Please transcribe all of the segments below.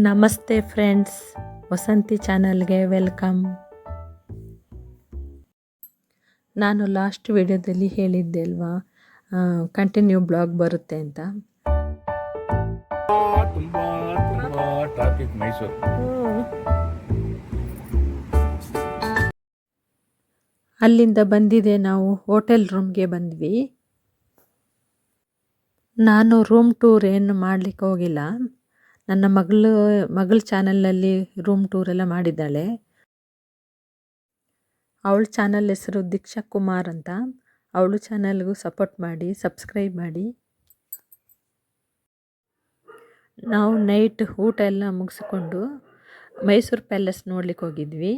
ನಮಸ್ತೆ ಫ್ರೆಂಡ್ಸ್, ವಸಂತಿ ಚಾನಲ್ಗೆ ವೆಲ್ಕಮ್. ನಾನು ಲಾಸ್ಟ್ ವಿಡಿಯೋದಲ್ಲಿ ಹೇಳಿದ್ದೆ ಅಲ್ವಾ, ಕಂಟಿನ್ಯೂ ಬ್ಲಾಗ್ ಬರುತ್ತೆ ಅಂತ. ಟ್ರಾಫಿಕ್ ಮೈಸೂರು. ಅಲ್ಲಿಂದ ಬಂದಿದೆ, ನಾವು ಹೋಟೆಲ್ ರೂಮ್ಗೆ ಬಂದ್ವಿ. ನಾನು ರೂಮ್ ಟೂರ್ ಏನು ಮಾಡಲಿಕ್ಕೆ ಹೋಗಿಲ್ಲ. ನನ್ನ ಮಗಳ ಚಾನಲಲ್ಲಿ ರೂಮ್ ಟೂರ್ ಎಲ್ಲ ಮಾಡಿದ್ದಾಳೆ. ಅವಳ ಚಾನಲ್ ಹೆಸರು ದೀಕ್ಷಾ ಕುಮಾರ್ ಅಂತ. ಅವಳು ಚಾನಲ್ಗೂ ಸಪೋರ್ಟ್ ಮಾಡಿ, ಸಬ್ಸ್ಕ್ರೈಬ್ ಮಾಡಿ. ನಾವು ನೈಟ್ ಊಟ ಎಲ್ಲ ಮುಗಿಸ್ಕೊಂಡು ಮೈಸೂರು ಪ್ಯಾಲೇಸ್ ನೋಡ್ಲಿಕ್ಕೆ ಹೋಗಿದ್ವಿ.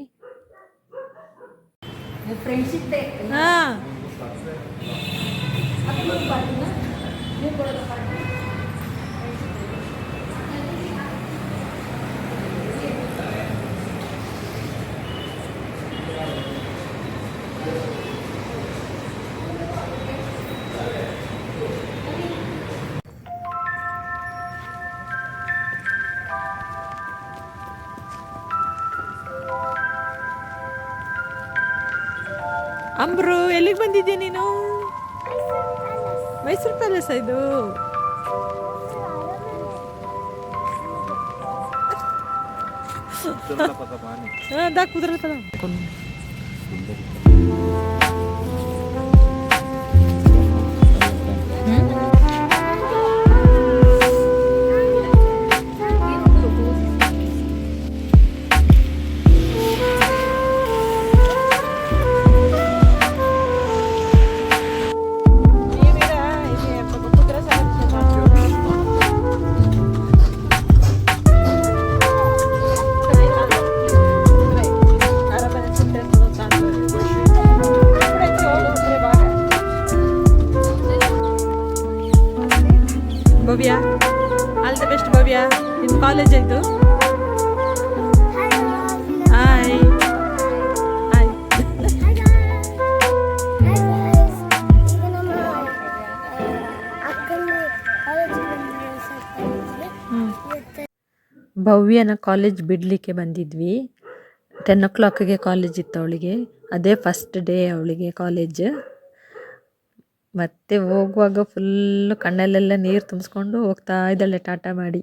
ಅಂಬ್ರು, ಎಲ್ಲಿಗೆ ಬಂದಿದ್ಯಾ ನೀನು? ಮೈಸೂರು ಪ್ಯಾಲೇಸ್ ಇದು. ದಾ ಕುದುರೆ Bhavya, all the best Bhavya. ನಿನ್ನ ಕಾಲೇಜ್ ಆಯಿತು. Hi hi. ಭವ್ಯನ ಕಾಲೇಜ್ ಬಿಡಲಿಕ್ಕೆ ಬಂದಿದ್ವಿ. 10 o'clockಗೆ ಕಾಲೇಜ್ ಇತ್ತು ಅವಳಿಗೆ. ಅದೇ ಫಸ್ಟ್ ಡೇ ಅವಳಿಗೆ ಕಾಲೇಜ್. ಮತ್ತೆ ಹೋಗುವಾಗ ಫುಲ್ಲು ಕಣ್ಣಲ್ಲೆಲ್ಲ ನೀರು ತುಂಬಿಸ್ಕೊಂಡು ಹೋಗ್ತಾ ಇದ್ದಾಳೆ ಟಾಟಾ ಮಾಡಿ.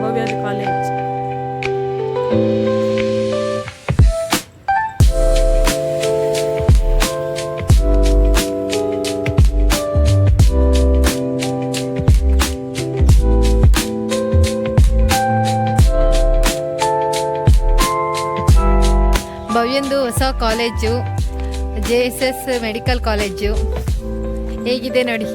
ಭವ್ಯದ ಕಾಲೇಜ್. ಭವ್ಯಂದು ಹೊಸ ಕಾಲೇಜು, JSS ಮೆಡಿಕಲ್ ಕಾಲೇಜು. ಹೇಗಿದೆ ನೋಡಿ.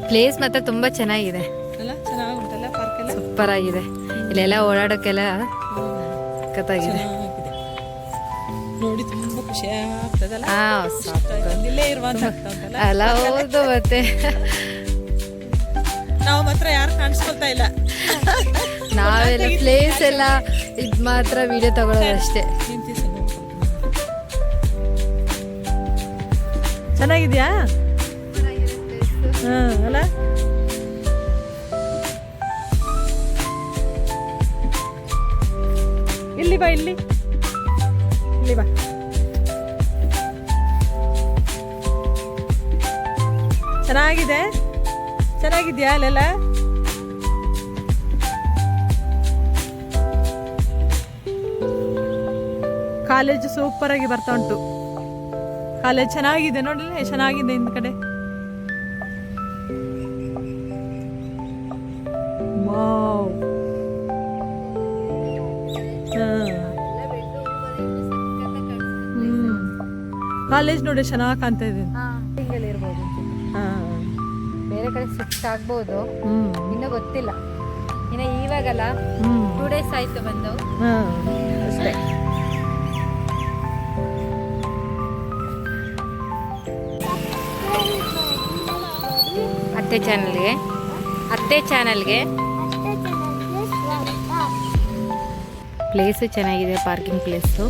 ಪ್ಲೇಸ್ ಮಾತ್ರ ತುಂಬಾ ಚೆನ್ನಾಗಿದೆ, ಸೂಪರ್ ಆಗಿದೆ. ಇಲ್ಲೆಲ್ಲ ಓಡಾಡೋಕ್ಕೆಲ್ಲ ಕತ್ತಾಗಿದೆ ನೋಡಿ, ತುಂಬಾ ಖುಷಿ ಆಗ್ತದಲ್ಲ. ಅಲ್ಲ, ಹೌದು. ಮತ್ತೆ ನಾವು ಮಾತ್ರ ಯಾರು ಕಾಣಿಸ್ಕೊಳ್ತಾ ಇಲ್ಲ. ನಾವೆಲ್ಲ ಪ್ಲೇಸ್ ಎಲ್ಲ ಇದ್ ಮಾತ್ರ ವಿಡಿಯೋ ತಗೊಳ್ಳೋದಷ್ಟೇ. ಚೆನ್ನಾಗಿದ್ಯಾ? ಅಲ್ಲ, ಇಲ್ಲಿ ಬಾ, ಇಲ್ಲಿ ಬಾ. ಚೆನ್ನಾಗಿದ್ಯಾ ಅಲ್ಲೆಲ್ಲ? ಕಾಲೇಜ್ ಸೂಪರ್ ಆಗಿ ಬರ್ತಾ ಉಂಟು. ಕಾಲೇಜ್ ಚೆನ್ನಾಗಿದೆ ನೋಡಿ, ಚೆನ್ನಾಗಿದೆ ಹಿಂದ್ ಕಡೆ. ವಾವ್. ಕಾಲೇಜ್ ನೋಡಿ ಚೆನ್ನಾಗಿ ಕಾಣ್ತಾ ಇದೆ. ಇರ್ಬೋದು, ಹಾಂ. ಬೇರೆ ಕಡೆ ಶಿಫ್ಟ್ ಆಗ್ಬೋದು, ಹ್ಞೂ. ಇನ್ನೂ ಗೊತ್ತಿಲ್ಲ. ಇನ್ನು ಇವಾಗಲ್ಲ, 2 days ಆಯ್ತು ಬಂದು. ಹಾಂ ಅಷ್ಟೇ. ಅತ್ತೆ ಚಾನಲ್ಗೆ ಪ್ಲೇಸು ಚೆನ್ನಾಗಿದೆ, parking place.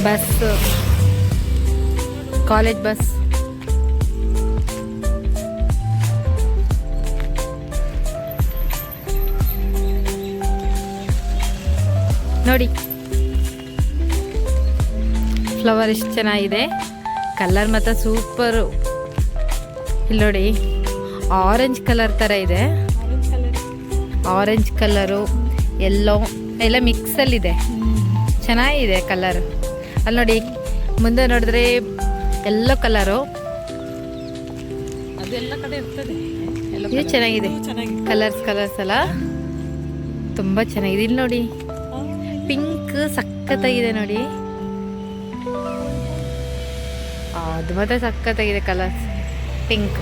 Bus, college bus. ನೋಡಿ ಫ್ಲವರ್ ಎಷ್ಟು ಚೆನ್ನಾಗಿದೆ, ಕಲರ್ ಮಾತ್ರ ಸೂಪರು. ಇಲ್ಲಿ ನೋಡಿ ಆರೆಂಜ್ ಕಲರ್ ಥರ ಇದೆ, ಆರೆಂಜ್ ಕಲರು, ಎಲ್ಲೋ ಎಲ್ಲ ಮಿಕ್ಸಲ್ಲಿದೆ, ಚೆನ್ನಾಗಿದೆ ಕಲರ್. ಅಲ್ಲಿ ನೋಡಿ ಮುಂದೆ ನೋಡಿದ್ರೆ ಎಲ್ಲೋ ಕಲರು, ಅದೆಲ್ಲ ಕಡೆ ಇರ್ತದೆ. ಇದು ಚೆನ್ನಾಗಿದೆ, ಕಲರ್ಸ್ ಅಲ್ಲ ತುಂಬ ಚೆನ್ನಾಗಿದೆ. ಇಲ್ಲಿ ನೋಡಿ ಪಿಂಕ್ ಸಖತ್ತಾಗಿದೆ ನೋಡಿ, ಅದು ಮಾತ್ರ ಸಖತ್ತಾಗಿದೆ ಕಲರ್ಸ್, ಪಿಂಕ್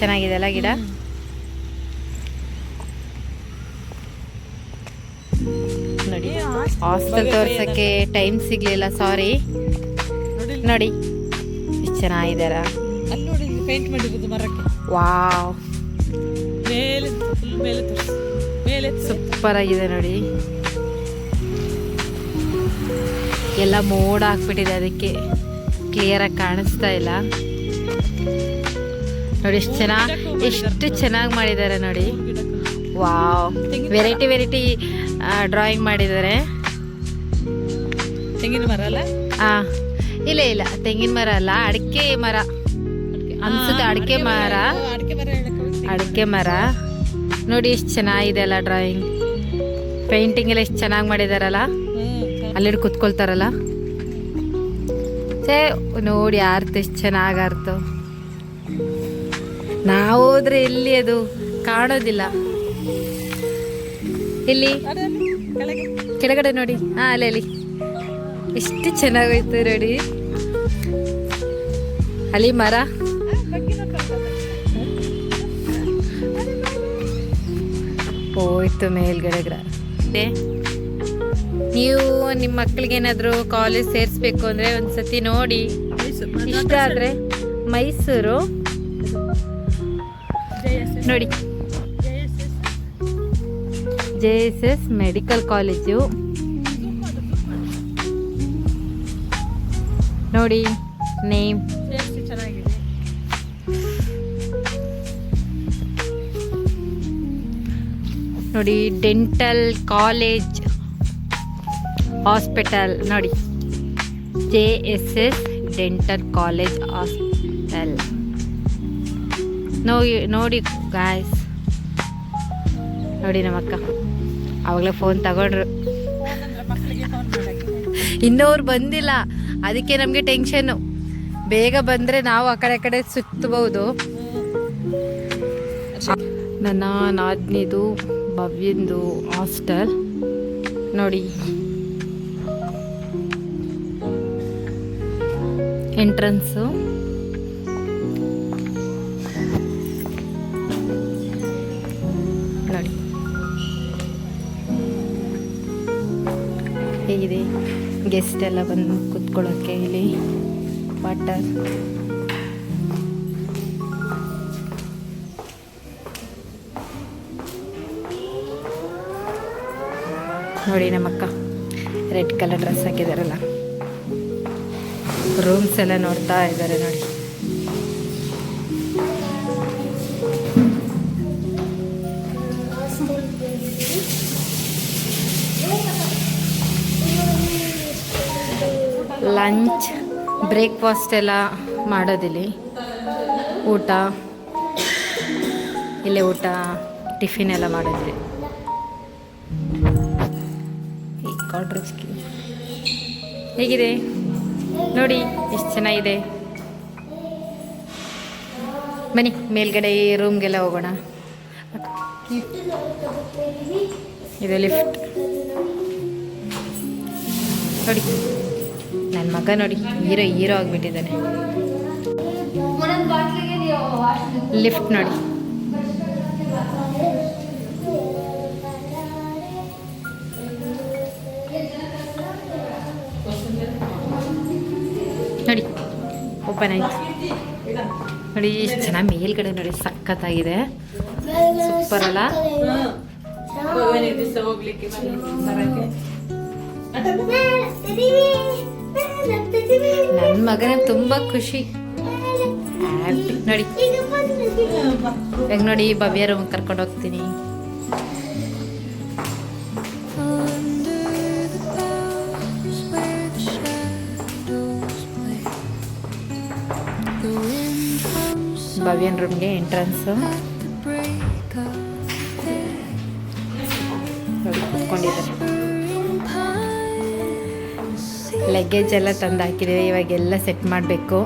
ಚೆನ್ನಾಗಿದೆ ಅಲ್ಲ ಗಿಡ. ನೋಡಿ ಹಾಸ್ಟೆಲ್ ತೋರ್ಸಕ್ಕೆ ಟೈಮ್ ಸಿಗ್ಲಿಲ್ಲ, ಸಾರಿ. ನೋಡಿ ಎಷ್ಟು ಚೆನ್ನಾಗಿದಾರ, ನೋಡಿ ಪೇಂಟ್ ಮಾಡಿರೋದು ಮರಕ್ಕೆ. ವಾವ್, ಮೇಲೆ ಮೇಲೆ ಸೂಪರ್ ಆಗಿದೆ ನೋಡಿ. ಎಲ್ಲ ಮೋಡ ಹಾಕ್ಬಿಟ್ಟಿದೆ, ಅದಕ್ಕೆ ಕ್ಲಿಯರಾಗಿ ಕಾಣಿಸ್ತಾ ಇಲ್ಲ. ನೋಡಿ ಎಷ್ಟು ಚೆನ್ನಾಗಿ ಮಾಡಿದ್ದಾರೆ ನೋಡಿ. ವಾವ್, ವೆರೈಟಿ ಡ್ರಾಯಿಂಗ್ ಮಾಡಿದ್ದಾರೆ. ತೆಂಗಿನ ಮರ ಅಲ್ಲ? ಇಲ್ಲ ತೆಂಗಿನ ಮರ ಅಲ್ಲ, ಅಡಿಕೆ ಮರ ಅನ್ಸುತ್ತೆ. ಅಡಿಕೆ ಮರ ನೋಡಿ ಎಷ್ಟು ಚೆನ್ನಾಗಿದೆ ಅಲ್ಲ ಡ್ರಾಯಿಂಗ್, ಪೇಂಟಿಂಗ್ ಎಲ್ಲ ಎಷ್ಟು ಚೆನ್ನಾಗಿ ಮಾಡಿದಾರಲ್ಲ. ಅಲ್ಲಿ ಕುತ್ಕೊಳ್ತಾರಲ್ಲ, ನೋಡಿ ಆರ್ತು ಎಷ್ಟು ಚೆನ್ನಾಗಿ ಆರ್ತು. ನಾವು ಹೋದ್ರೆ ಎಲ್ಲಿ ಅದು ಕಾಣೋದಿಲ್ಲ. ಇಲ್ಲಿ ಕೆಳಗಡೆ ನೋಡಿ, ಅಲ್ಲಿ ಎಷ್ಟು ಚೆನ್ನಾಗೋಯ್ತು ನೋಡಿ. ಅಲ್ಲಿ ಮರ, ಹೋಯ್ತು ಮೇಲ್ಗಡೆ. ನೀವು ನಿಮ್ಮ ಮಕ್ಳಿಗೇನಾದರೂ ಕಾಲೇಜ್ ಸೇರಿಸ್ಬೇಕು ಅಂದರೆ ಒಂದ್ಸತಿ ನೋಡಿ, ಇಷ್ಟ ಆದರೆ ಮೈಸೂರು ನೋಡಿ, JSS ಮೆಡಿಕಲ್ ಕಾಲೇಜು ನೋಡಿ, ನೇಮ್ ಚೆನ್ನಾಗಿದೆ. ನೋಡಿ, ಡೆಂಟಲ್ ಕಾಲೇಜ್ ಹಾಸ್ಪಿಟಲ್ ನೋಡಿ, JSS ಡೆಂಟಲ್ ಕಾಲೇಜ್ ಹಾಸ್ಪಿಟಲ್ ನೋಡಿ ಗಾಯ್ಸ್. ನೋಡಿ ನಮ್ಮಕ್ಕ ಅವಾಗಲೇ ಫೋನ್ ತಗೊಂಡ್ರು, ಇನ್ನೋರು ಬಂದಿಲ್ಲ, ಅದಕ್ಕೆ ನಮಗೆ ಟೆನ್ಷನ್ನು. ಬೇಗ ಬಂದರೆ ನಾವು ಆ ಕಡೆ ಸುತ್ತಬಹುದು. ನನ್ನ ನಾದ್ನಿದು ಭವ್ಯಂದು ಹಾಸ್ಟೆಲ್ ನೋಡಿ, ಎಂಟ್ರನ್ಸು ನೋಡಿ ಹೇಗಿದೆ. ಗೆಸ್ಟ್ ಎಲ್ಲ ಬಂದು ಕುತ್ಕೊಳ್ಳೋಕ್ಕೆ ಇಲ್ಲಿ ವಾಟರ್. ನೋಡಿ ನಮ್ಮಕ್ಕ ರೆಡ್ ಕಲರ್ ಡ್ರೆಸ್ ಹಾಕಿದಾರಲ್ಲ, ರೂಮ್ಸ್ ಎಲ್ಲ ನೋಡ್ತಾ ಇದ್ದಾರೆ ನೋಡಿ. ಲಂಚ್ ಬ್ರೇಕ್ಫಾಸ್ಟ್ ಎಲ್ಲ ಮಾಡೋದಿಲ್ಲಿ, ಊಟ ಇಲ್ಲೇ, ಊಟ ಟಿಫಿನ್ ಎಲ್ಲ ಮಾಡೋದಿಲ್ಲಿ. ಈ ಕಾಟ್ರೇಜ್ ಹೇಗಿದೆ ನೋಡಿ, ಎಷ್ಟು ಚೆನ್ನಾಗಿದೆ. ಬನ್ನಿ ಮೇಲ್ಗಡೆ ರೂಮ್ಗೆಲ್ಲ ಹೋಗೋಣ. ಇದು ಲಿಫ್ಟ್ ನೋಡಿ. ನನ್ನ ಮಗ ನೋಡಿ ಹೀರೋ ಆಗಿಬಿಟ್ಟಿದ್ದಾನೆ. ಲಿಫ್ಟ್ ನೋಡಿ. ನೋಡಿ ಓಪನ್ ಆಯ್ತು ನೋಡಿ. ಎಷ್ಟು ಚೆನ್ನಾಗಿ ಮೇಲ್ಗಡೆ ನೋಡಿ, ಸಖತ್ತಾಗಿದೆ. ಸೂಪರ್ ಅಲ್ಲ? ನನ್ನ ಮಗನ ತುಂಬಾ ಖುಷಿ ನೋಡಿ. ಈಗ ನೋಡಿ ಭವ್ಯ ರೂಮ್ ಕರ್ಕೊಂಡು ಹೋಗ್ತೀನಿ. ಭವ್ಯನ್ ರೂಮ್ಗೆ ಎಂಟ್ರನ್ಸ್ ಕುತ್ಕೊಂಡಿದ್ದಾರೆ. ಲಗೇಜ್ ಎಲ್ಲ ತಂದು ಹಾಕಿದ್ದೀವಿ. ಇವಾಗೆಲ್ಲ ಸೆಟ್ ಮಾಡಬೇಕು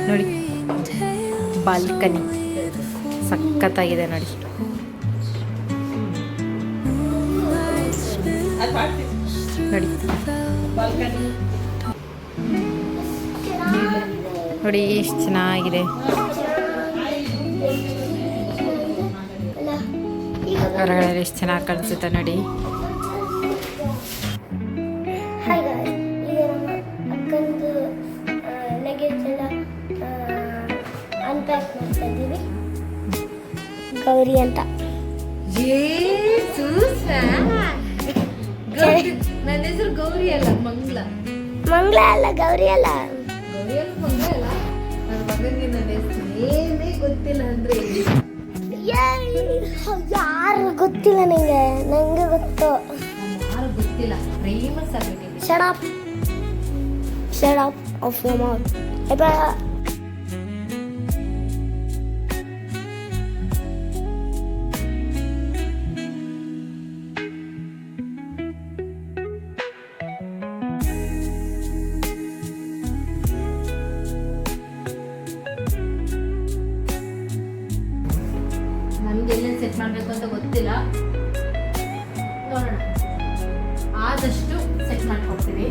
ನೋಡಿ. ಬಾಲ್ಕನಿ ಸಖತ್ತಾಗಿದೆ ನೋಡಿ. ನೋಡಿ ನೋಡಿ ಎಷ್ಟು ಚೆನ್ನಾಗಿದೆ. ಹೊರಗಡೆ ಎಷ್ಟು ಚೆನ್ನಾಗಿ ಕಾಣಿಸುತ್ತೆ ನೋಡಿ. ಗೌರಿ ಅಂತ ನನ್ನ ಹೆಸರು ಗೌರಿ ಅಲ್ಲ, ಮಂಗ್ಲ. ಮಂಗ್ಲ ಅಲ್ಲ, ಗೌರಿ ಅಲ್ಲ. ಮಂಗ್ಲ ಅಲ್ಲ. ನನ್ನ ಮಗನಿಗೆ ನನ್ನ ಹೆಸರು ಏನೇ ಗೊತ್ತಿಲ್ಲ ಅಂದ್ರೆ ಯಾರು ಗೊತ್ತಿಲ್ಲ ನಂಗೆ ಗೊತ್ತು. ಯಾರು ಗೊತ್ತಿಲ್ಲ. ಫೇಮಸ್ ಆಗ್ಬಿಟ್ಟಿದೆ. Shut up of your mouth. ನಮ್ಗೆ ಎಲ್ಲೆಲ್ಲಿ ಸೆಟ್ ಮಾಡಬೇಕು ಅಂತ ಗೊತ್ತಿಲ್ಲ, ನೋಡೋಣ. ಆದಷ್ಟು ಸೆಟ್ ಮಾಡ್ಕೊಡ್ತೀವಿ.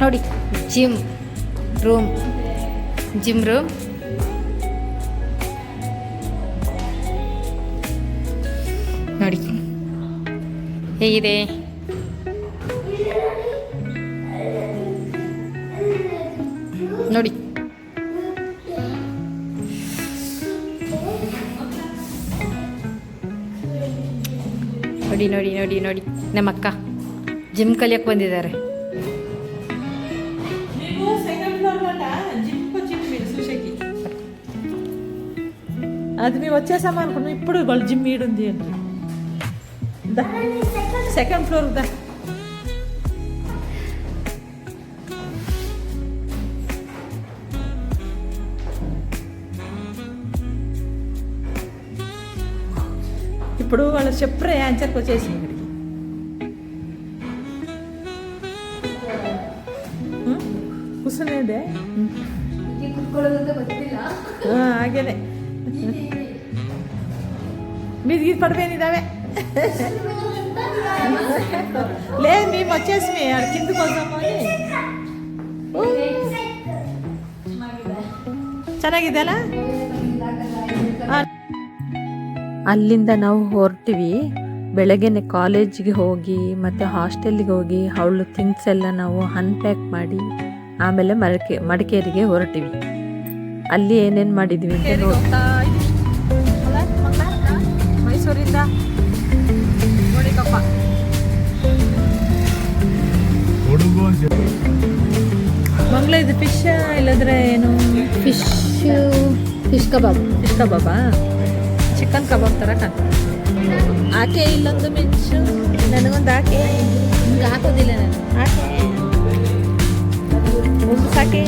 ನೋಡಿ ಜಿಮ್ ರೂಮ್ ನೋಡಿ ಹೇಗಿದೆ. ನೋಡಿ ನೋಡಿ ನೋಡಿ ನೋಡಿ ನೋಡಿ ನಮ್ಮ ಅಕ್ಕ ಜಿಮ್ ಕಲಿಯಕ್ಕೆ ಬಂದಿದ್ದಾರೆ. అది మేము వచ్చేసామా అనుకున్నాం. ఇప్పుడు వాళ్ళు జిమ్ ఈడుంది అండి. సెకండ్ ఫ్లోర్ దా. ఇప్పుడు వాళ్ళు చెప్పరే ఆన్సర్కి వచ్చేసింది ఇక్కడికి. కూర్చునేదే ಹಾಗೇನೆ మీది పడిపోయింది ఇదావే. లేదు మేము వచ్చేసి కిందకి వద్దాము అని. ಚೆನ್ನಾಗಿದೆ ಅಲ್ಲ. ಅಲ್ಲಿಂದ ನಾವು ಹೊರಟಿವಿ. ಬೆಳಗ್ಗೆನೆ ಕಾಲೇಜಿಗೆ ಹೋಗಿ ಮತ್ತು ಹಾಸ್ಟೆಲ್ಲಿಗೆ ಹೋಗಿ ಅವಳು ಥಿಂಗ್ಸ್ ಎಲ್ಲ ನಾವು ಅನ್ಪ್ಯಾಕ್ ಮಾಡಿ ಆಮೇಲೆ ಮಡಿಕೇರಿಗೆ ಹೊರಟಿವಿ. ಅಲ್ಲಿ ಏನೇನು ಮಾಡಿದ್ವಿ ಅಂತ ನೋಡಿ. ಮೈಸೂರಿಂದ ಗೋಣಿಕೊಪ್ಪ ಮಂಗ್ಲ. ಇದು ಫಿಶ್ ಇಲ್ಲದ್ರೆ ಏನು? ಫಿಶ್ ಕಬಾಬ್. ಚಿಕನ್ ಕಬಾಬ್ ಥರ ಕಾಣ್ತದೆ. ಆಕೆ ಇಲ್ಲೊಂದು ಮಿಂಚು, ನನಗೊಂದು ಆಕೆ. ಹಿಂಗೆ ಹಾಕೋದಿಲ್ಲ ನಾನು. ಆಕೆ ಒಂದು ಸಾಕೆ.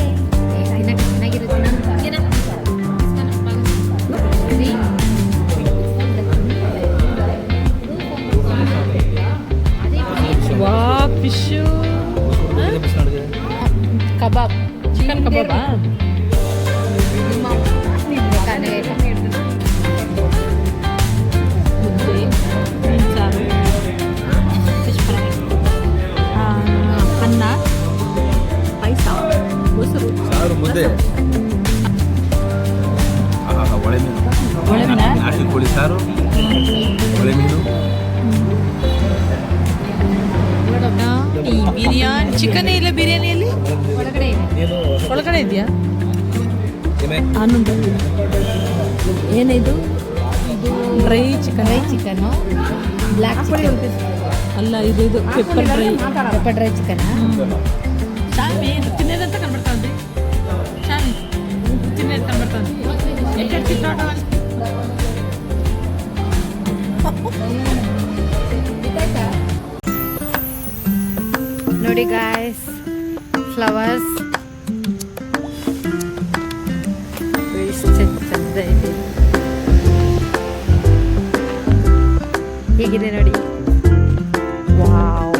ಸಾರು ಒಳ್ಳೆ ಮೀನು ಈ ಬಿರಿಯಾನಿ ಚಿಕನ್ ಇಲ್ಲ ಬಿರಿಯಾನಿಯಲ್ಲಿ ಒಳಗಡೆ ಇದೆ. ಒಳಗಡೆ ಇದೆಯಾ ಆನಂದ ಏನಿದು ಇದು dry chicken chicken black chicken ಅಲ್ಲ ಇದು ಪೆಪ್ಪರ್ ಡ್ರೈ ಚಿಕನ್. ಶಾಮಿ ತಿನ್ನೋದಂತ ಕಂಡ್ಬಿಡ್ತಾ ಉಂಟು ಶಾಮಿ ತಿನ್ನೋದು ಕಂಡ್ಬಿಡ್ತಾ ಉಂಟು ಎಷ್ಟು ಚಿತ್ರಾಟ ನೋಡಿ ಗಾಯ್ಸ್, ಫ್ಲವರ್ಸ್ ಎಷ್ಟು ಚಂದ ಇದೆ. ಹೇಗಿದೆ ನೋಡಿ. ವಾವ್,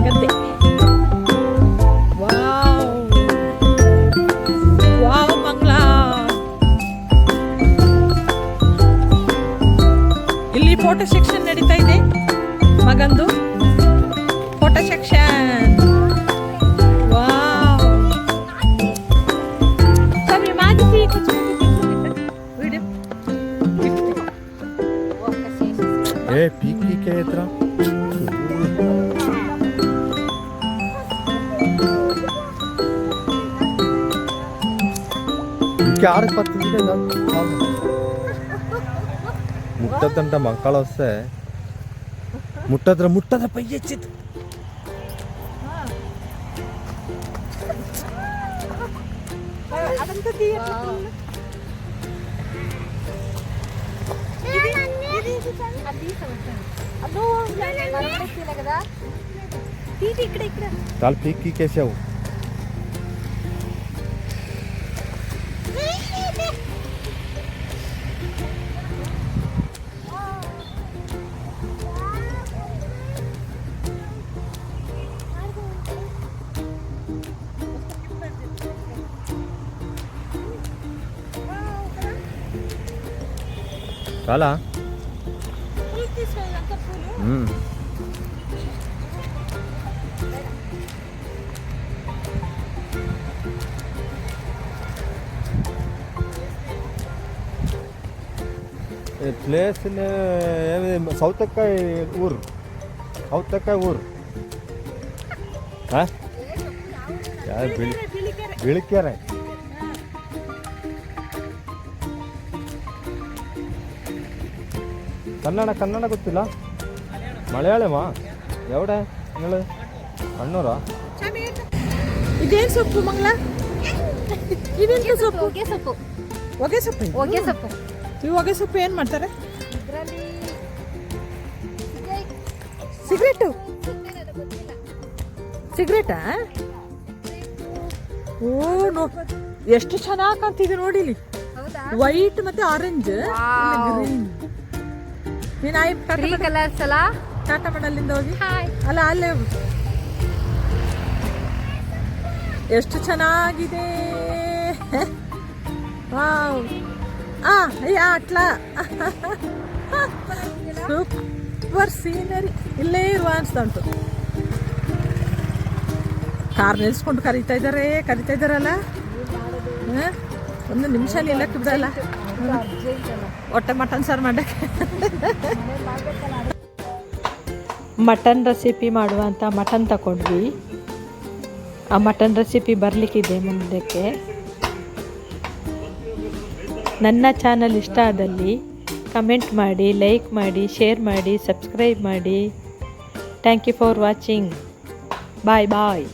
ಗದ್ದೆ ವಾವ್ ವಾವ್ ಮಂಗ್ಲ. ಇಲ್ಲಿ ಫೋಟೋ ಸೆಕ್ಷನ್ ನಡೀತಾ ಇದೆ, ಮಗಂದು ಫೋಟೋ ಸೆಕ್ಷನ್. ವಾವ್ ಸರಿ ಮಾಜಿಸಿ ವಿಡಿಯೋ ಪೀಕಿ ಕೆ ಹತ್ರ ఆరు పత్తి ముట్టద్దంట మంకాళ వస్తే ముట్టద్ర పై వచ్చింది. చాలు పీక్కి కేసావు. చాలా ప్లేస్ సౌతక్కాయ ఊరు ಬಿಳಿಕೆರೆ. ಕನ್ನಡ ಗೊತ್ತಿಲ್ಲ, ಮಲಯಾಳಮ ಎವಡೆ ಹೇಳು ಅಣ್ಣೂರ. ಇದೇನು ಸೊಪ್ಪು ಮಂಗ್ಲ? ಇದೇನು ಸೊಪ್ಪು? ಹೊಗೆ ಸೊಪ್ಪು. ಈ ಹೊಗೆ ಸೊಪ್ಪು ಏನು ಮಾಡ್ತಾರೆ? ಸಿಗರೇಟಾ? ಓ ನೋ, ಎಷ್ಟು ಚೆನ್ನಾಗಿ ಕಾಣ್ತಿದೆ ನೋಡಿ ಇಲ್ಲಿ. ವೈಟ್ ಮತ್ತೆ ಆರೆಂಜ್ ಗ್ರೀನ್. ನೀನು ಕಲರ್ಸ್ ಅಲ್ಲ ಟಾಟಾ ಮಾಡಲ್ಲಿಂದ ಹೋಗಿ ಅಲ್ಲ ಅಲ್ಲೇ ಎಷ್ಟು ಚೆನ್ನಾಗಿದೆ. Wow, Atla super scenery. ಇಲ್ಲೇ ಇರುವ ಅನಿಸ್ತಾ ಉಂಟು. ಕಾರ್ ನಿಲ್ಸ್ಕೊಂಡು ಕರಿತಾ ಇದ್ದಾರಲ್ಲ. ಒಂದು ನಿಮಿಷ ನಿಲ್ಲಕ್ಕೆ ಬಿಡಲ್ಲ. ಹೊಟ್ಟೆ ಮಟನ್ ಸಾರು ಮಾಡಕ್ಕೆ. ಮಟನ್ ರೆಸಿಪಿ ಮಾಡುವಂಥ ಮಟನ್ ತಗೊಂಡ್ವಿ. ಆ ಮಟನ್ ರೆಸಿಪಿ ಬರಲಿಕ್ಕಿದೆ ಮುಂದಕ್ಕೆ. ನನ್ನ ಚಾನಲ್ ಇಷ್ಟ ಆದಲ್ಲಿ ಕಮೆಂಟ್ ಮಾಡಿ, ಲೈಕ್ ಮಾಡಿ, ಶೇರ್ ಮಾಡಿ, ಸಬ್ಸ್ಕ್ರೈಬ್ ಮಾಡಿ. Thank you for watching. Bye bye.